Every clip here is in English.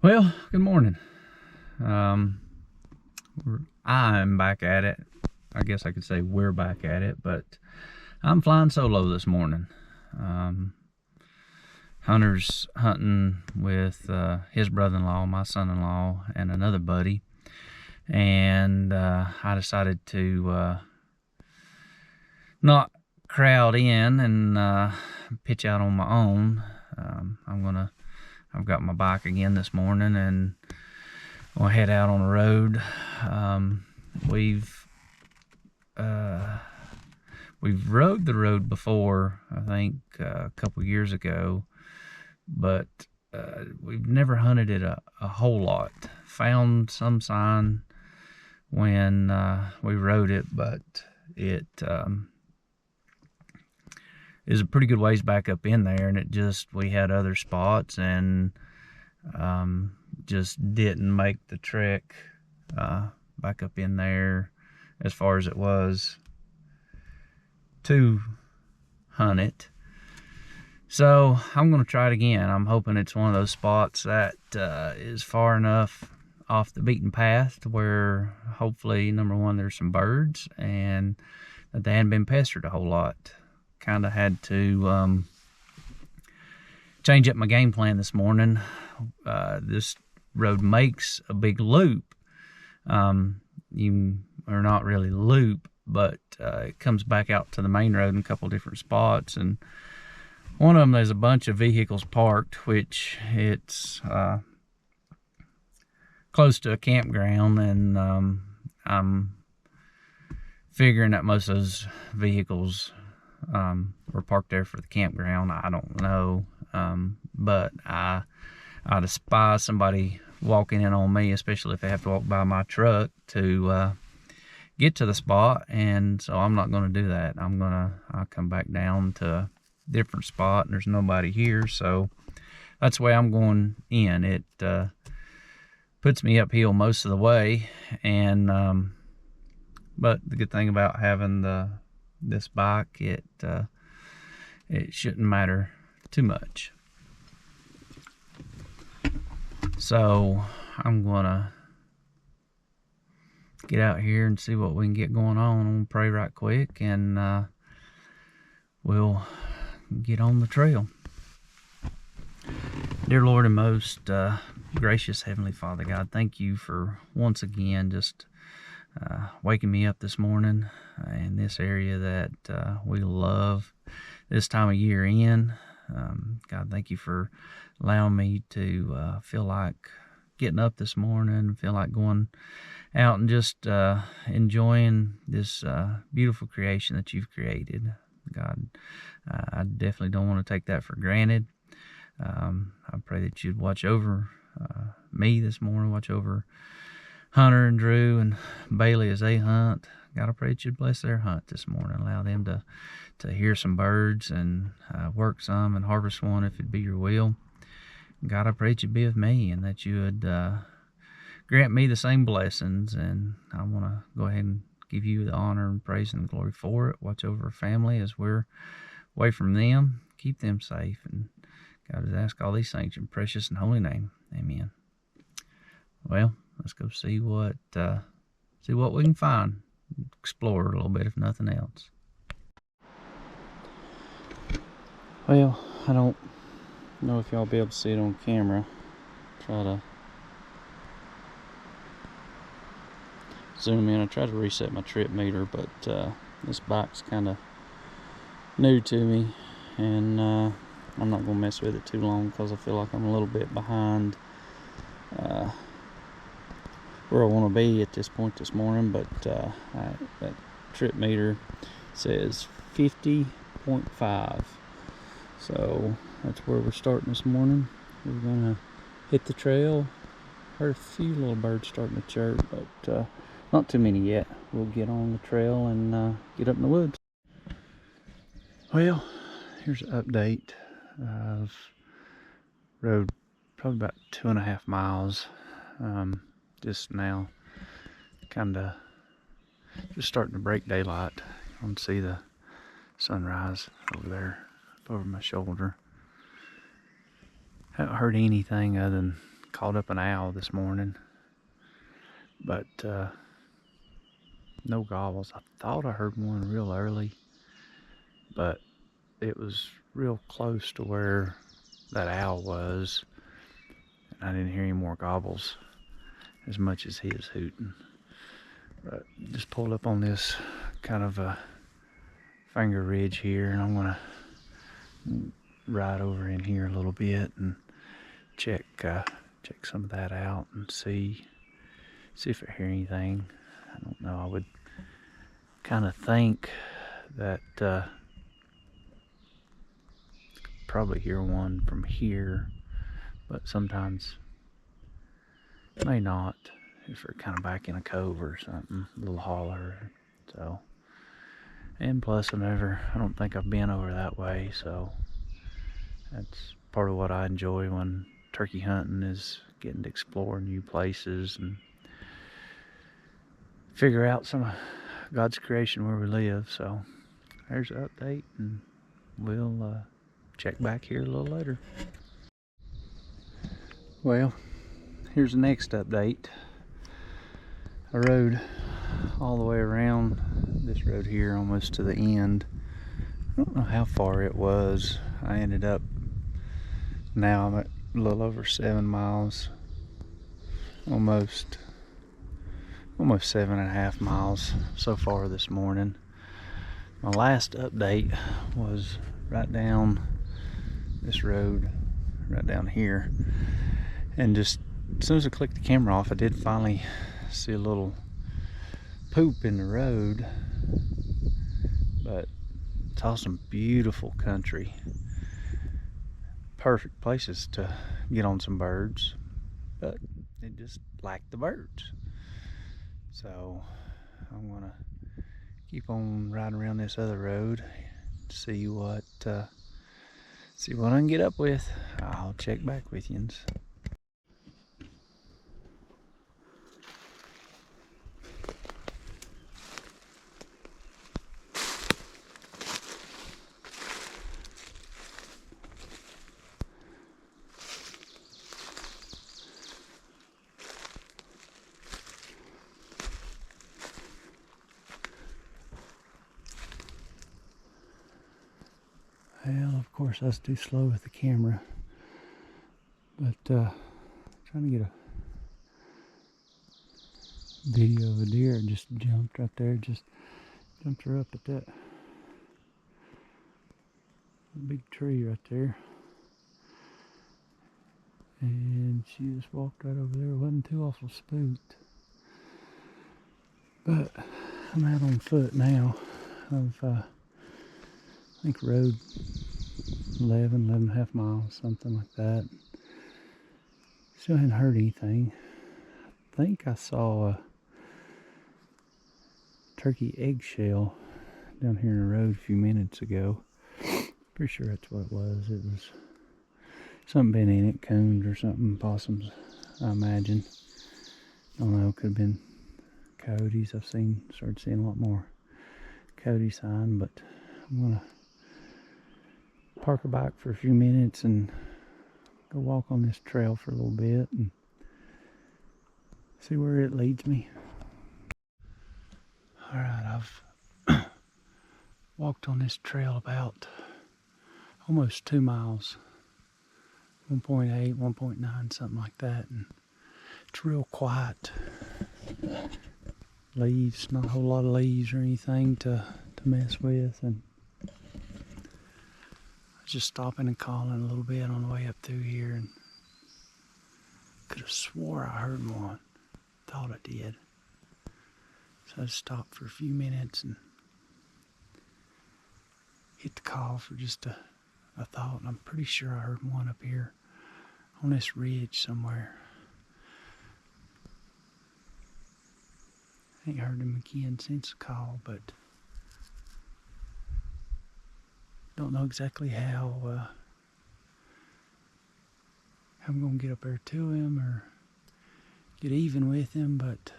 Well, good morning. I'm back at it. I guess I could say we're back at it, but I'm flying solo this morning. Hunter's hunting with his brother-in-law, my son-in-law, and another buddy. And I decided to not crowd in and pitch out on my own. I've got my bike again this morning and I'll head out on the road. We've rode the road before, I think a couple years ago, but we've never hunted it a whole lot. Found some sign when we rode it, but it is a pretty good ways back up in there, and we had other spots and just didn't make the trek back up in there as far as it was to hunt it. So I'm going to try it again. I'm hoping it's one of those spots that is far enough off the beaten path to where hopefully, number one, there's some birds and that they hadn't been pestered a whole lot. Kind of had to change up my game plan this morning. This road makes a big loop. You are not really loop, but it comes back out to the main road in a couple different spots, and one of them there's a bunch of vehicles parked, which it's close to a campground, and I'm figuring that most of those vehicles were parked there for the campground. I don't know, but I despise somebody walking in on me, especially if they have to walk by my truck to get to the spot, and so I'm not going to do that. I'll come back down to a different spot, and there's nobody here, so that's the way I'm going in. It puts me uphill most of the way, and but the good thing about having this bike, it shouldn't matter too much. So I'm gonna get out here and see what we can get going on. I'm gonna pray right quick, and we'll get on the trail. Dear Lord and most gracious Heavenly Father God, thank you for once again just waking me up this morning in this area that we love this time of year in. God, thank you for allowing me to feel like getting up this morning, feel like going out and just enjoying this beautiful creation that you've created. God, I definitely don't want to take that for granted. I pray that you'd watch over me this morning, watch over Hunter and Drew and Bailey as they hunt. God, I pray that you'd bless their hunt this morning, allow them to hear some birds and work some and harvest one if it be your will. God, I pray that you'd be with me and that you would grant me the same blessings, and I want to go ahead and give you the honor and praise and glory for it. Watch over our family as we're away from them. Keep them safe, and God, I ask all these things in precious and holy name. Amen. Well, let's go see what we can find. Explore a little bit, if nothing else. Well, I don't know if y'all will be able to see it on camera. Try to zoom in. I tried to reset my trip meter, but this bike's kind of new to me, and I'm not going to mess with it too long because I feel like I'm a little bit behind where I want to be at this point this morning, but that trip meter says 50.5, so that's where we're starting this morning. We're gonna hit the trail. Heard a few little birds starting to chirp, but not too many yet. We'll get on the trail and get up in the woods. Well, here's an update. I've rode probably about 2.5 miles. Just now, kind of just starting to break daylight. You can see the sunrise over there, up over my shoulder. Haven't heard anything other than caught up an owl this morning, but no gobbles. I thought I heard one real early, but it was real close to where that owl was, and I didn't hear any more gobbles as much as he is hooting. But just pulled up on this kind of a finger ridge here, and I'm gonna ride over in here a little bit and check some of that out and see if I hear anything. I don't know. I would kind of think that probably hear one from here, but sometimes may not if we're kind of back in a cove or something, a little holler. So, and plus I don't think I've been over that way, so that's part of what I enjoy when turkey hunting, is getting to explore new places and figure out some of God's creation where we live. So there's the update, and we'll check back here a little later. Well, here's the next update. I rode all the way around this road here almost to the end. I don't know how far it was. I ended up, now I'm at a little over 7 miles, almost 7.5 miles so far this morning. My last update was right down this road, right down here, and just as soon as I clicked the camera off, I did finally see a little poop in the road, but saw some beautiful country, perfect places to get on some birds, but it just lacked the birds. So I'm gonna keep on riding around this other road, see what I can get up with. I'll check back with you. Well, of course, I was too slow with the camera, but trying to get a video of a deer. It just jumped right there, just jumped her up at that big tree right there, and she just walked right over there. Wasn't too awful spooked, but I'm out on foot now. I think rode 11.5 miles, something like that. Still hadn't heard anything. I think I saw a turkey eggshell down here in the road a few minutes ago. Pretty sure that's what it was. It was something been in it, coons or something, possums, I imagine. I don't know, could have been coyotes. I've started seeing a lot more coyote sign, but I'm gonna park a bike for a few minutes and go walk on this trail for a little bit and see where it leads me. Alright, I've walked on this trail about almost 2 miles, 1.8, 1.9, something like that, and it's real quiet. Leaves, not a whole lot of leaves or anything to mess with, and just stopping and calling a little bit on the way up through here, and could have swore I heard one. Thought I did. So I just stopped for a few minutes and hit the call for just a thought. And I'm pretty sure I heard one up here on this ridge somewhere. I ain't heard him again since the call, but don't know exactly how I'm gonna get up there to him or get even with him, but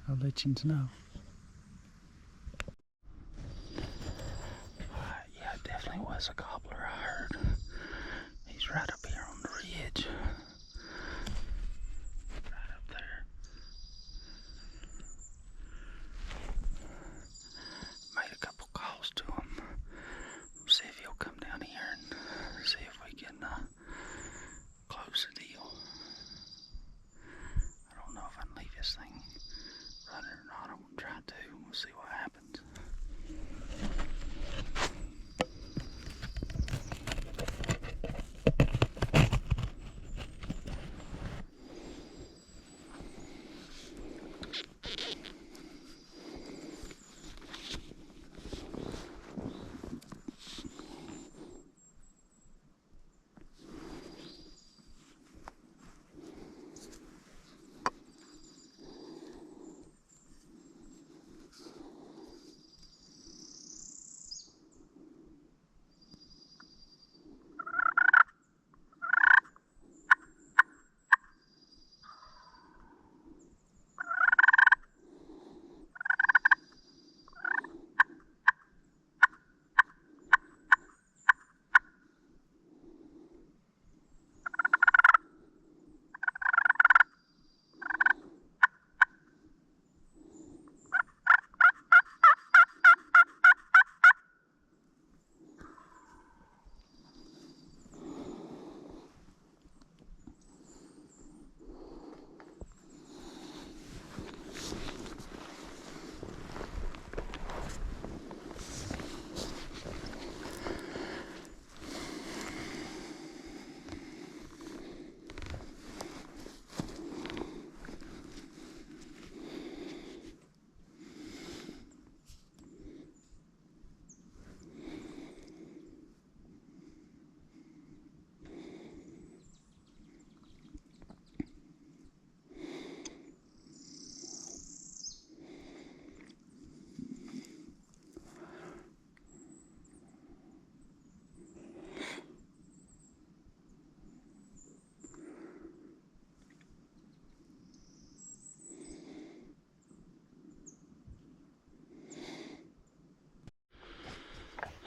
I'll let you know. Yeah, it definitely was a gobbler I heard. He's right up here on the edge. Right up there. Made a couple calls to him. We'll see if he'll come down here and see if we can close the deal. I don't know if I can leave this thing running or not. I'm going to try to. We'll see what happens.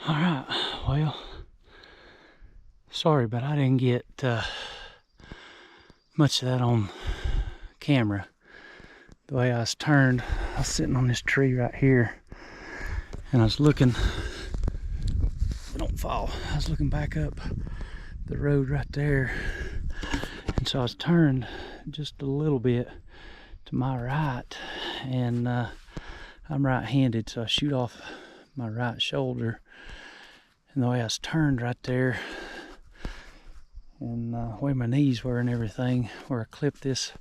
All right, well, sorry, but I didn't get much of that on camera. The way I was turned, I was sitting on this tree right here, and I was looking, don't fall, I was looking back up the road right there, and so I was turned just a little bit to my right, and I'm right-handed, so I shoot off my right shoulder, and the way I was turned right there, and the way my knees were and everything, where I clipped this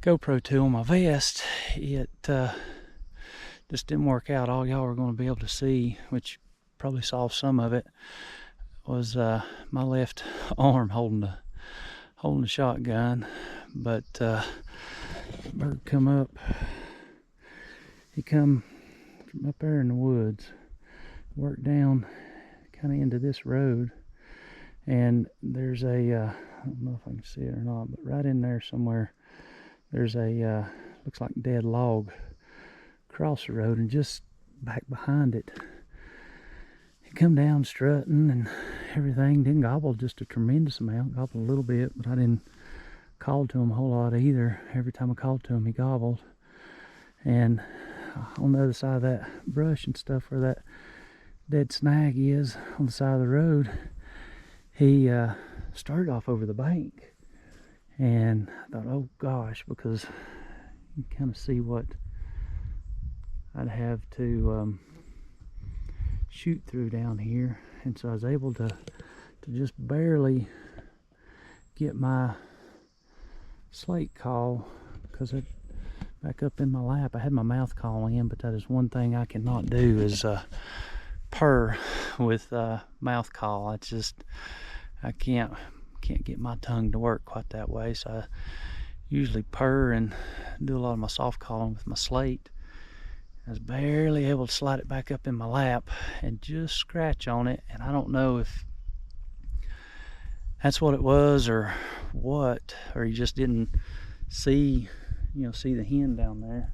GoPro 2 on my vest, it just didn't work out. All y'all are going to be able to see, which probably saw some of it, was my left arm holding the shotgun. But bird come up. He come from up there in the woods, worked down kind of into this road, and there's a I don't know if I can see it or not, but right in there somewhere there's a looks like dead log across the road, and just back behind it he come down strutting and everything. Didn't gobble just a tremendous amount, gobbled a little bit, but I didn't call to him a whole lot either. Every time I called to him he gobbled. And on the other side of that brush and stuff where that dead snag is on the side of the road, he started off over the bank, and I thought, oh gosh, because you kind of see what I'd have to shoot through down here. And so I was able to just barely get my slate call, because it back up in my lap. I had my mouth call in, but that is one thing I cannot do, is purr with mouth call. It's just, I can't get my tongue to work quite that way, so I usually purr and do a lot of my soft calling with my slate. I was barely able to slide it back up in my lap and just scratch on it, and I don't know if that's what it was or what, or you just didn't see the hen down there.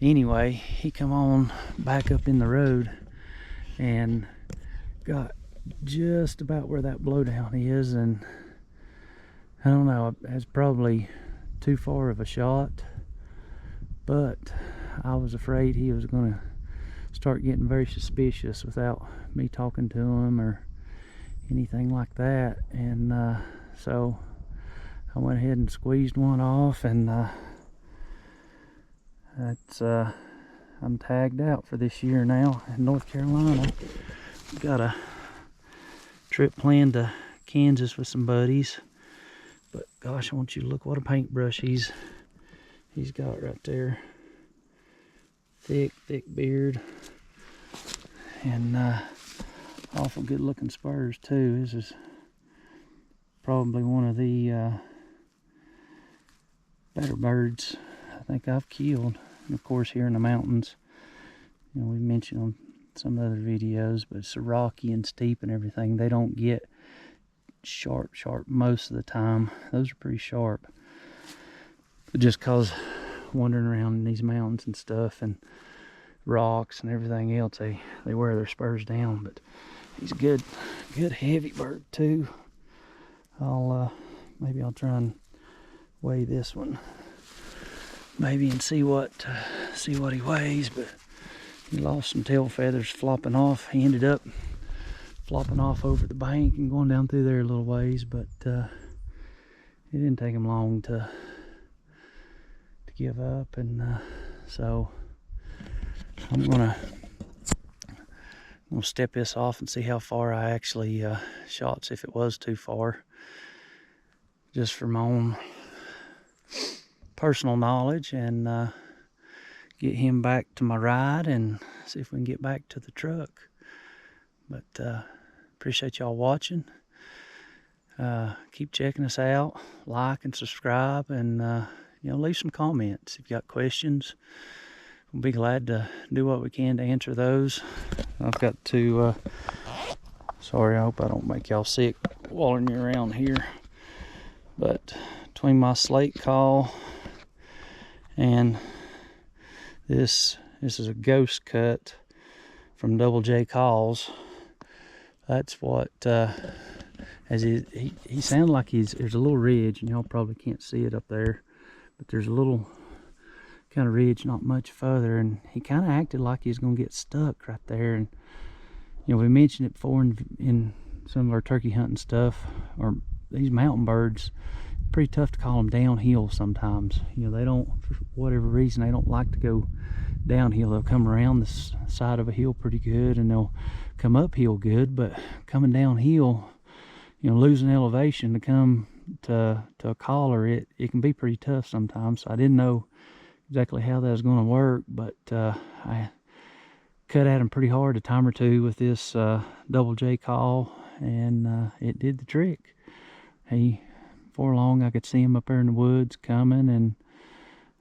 Anyway, he come on back up in the road and got just about where that blowdown is, and I don't know, it's probably too far of a shot, but I was afraid he was going to start getting very suspicious without me talking to him or anything like that. And so I went ahead and squeezed one off, and I'm tagged out for this year now in North Carolina. Got a trip planned to Kansas with some buddies, but gosh, I want you to look what a paintbrush he's got right there. Thick beard, and awful good looking spurs too. This is probably one of the better birds I think I've killed. And of course, here in the mountains, you know, we mentioned on some other videos, but it's rocky and steep and everything. They don't get sharp most of the time. Those are pretty sharp, but just cause wandering around in these mountains and stuff and rocks and everything else, they wear their spurs down. But he's a good heavy bird too. Maybe I'll try and weigh this one maybe and see what he weighs. But he lost some tail feathers flopping off. He ended up flopping off over the bank and going down through there a little ways, but it didn't take him long to give up. And so I'm gonna step this off and see how far I actually shot, see if it was too far, just for my own personal knowledge, and get him back to my ride and see if we can get back to the truck. But appreciate y'all watching. Keep checking us out, like and subscribe, and you know, leave some comments if you got questions. We'll be glad to do what we can to answer those. I've got to sorry, I hope I don't make y'all sick while you're around here, but between my slate call and this is a ghost cut from Double J calls. That's what as he sounded like there's a little ridge, and y'all probably can't see it up there, but there's a little kind of ridge not much further, and he kind of acted like he was going to get stuck right there. And you know, we mentioned it before in some of our turkey hunting stuff, or these mountain birds, pretty tough to call them downhill sometimes. You know, they don't, for whatever reason, they don't like to go downhill. They'll come around the side of a hill pretty good, and they'll come uphill good, but coming downhill, you know, losing elevation to come to a collar, it can be pretty tough sometimes. So I didn't know exactly how that was going to work, but I cut at him pretty hard a time or two with this Double J call, and it did the trick. Before long, I could see him up there in the woods coming, and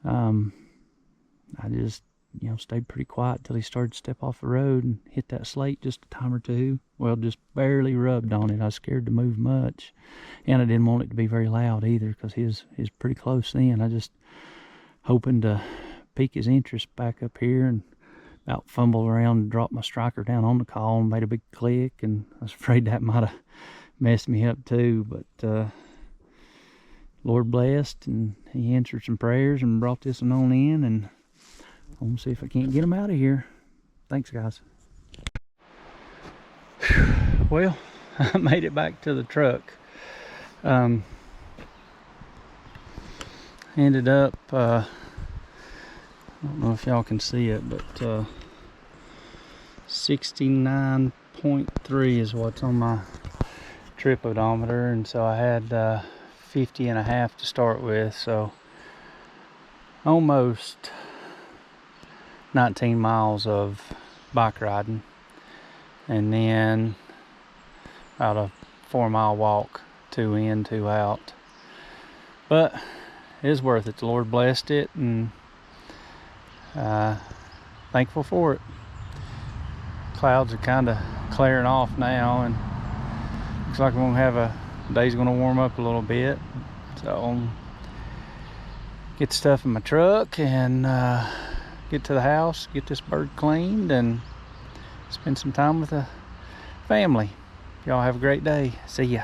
I just, you know, stayed pretty quiet till he started to step off the road and hit that slate just a time or two. Well, just barely rubbed on it. I was scared to move much, and I didn't want it to be very loud either, because he was pretty close then. I just hoping to pique his interest back up here, and about fumbled around and dropped my striker down on the call and made a big click, and I was afraid that might have messed me up too. But Lord blessed, and he answered some prayers and brought this one on in, and I'm gonna see if I can't get him out of here. Thanks, guys. Well, I made it back to the truck. Ended up, I don't know if y'all can see it, but 69.3 is what's on my trip odometer, and so I had 50.5 to start with, so almost 19 miles of bike riding, and then about a 4-mile walk, 2 in, 2 out. But it is worth it. The Lord blessed it, and thankful for it. Clouds are kind of clearing off now, and looks like we're gonna have the day's gonna warm up a little bit. So get stuff in my truck and get to the house, get this bird cleaned, and spend some time with the family. Y'all have a great day. See ya.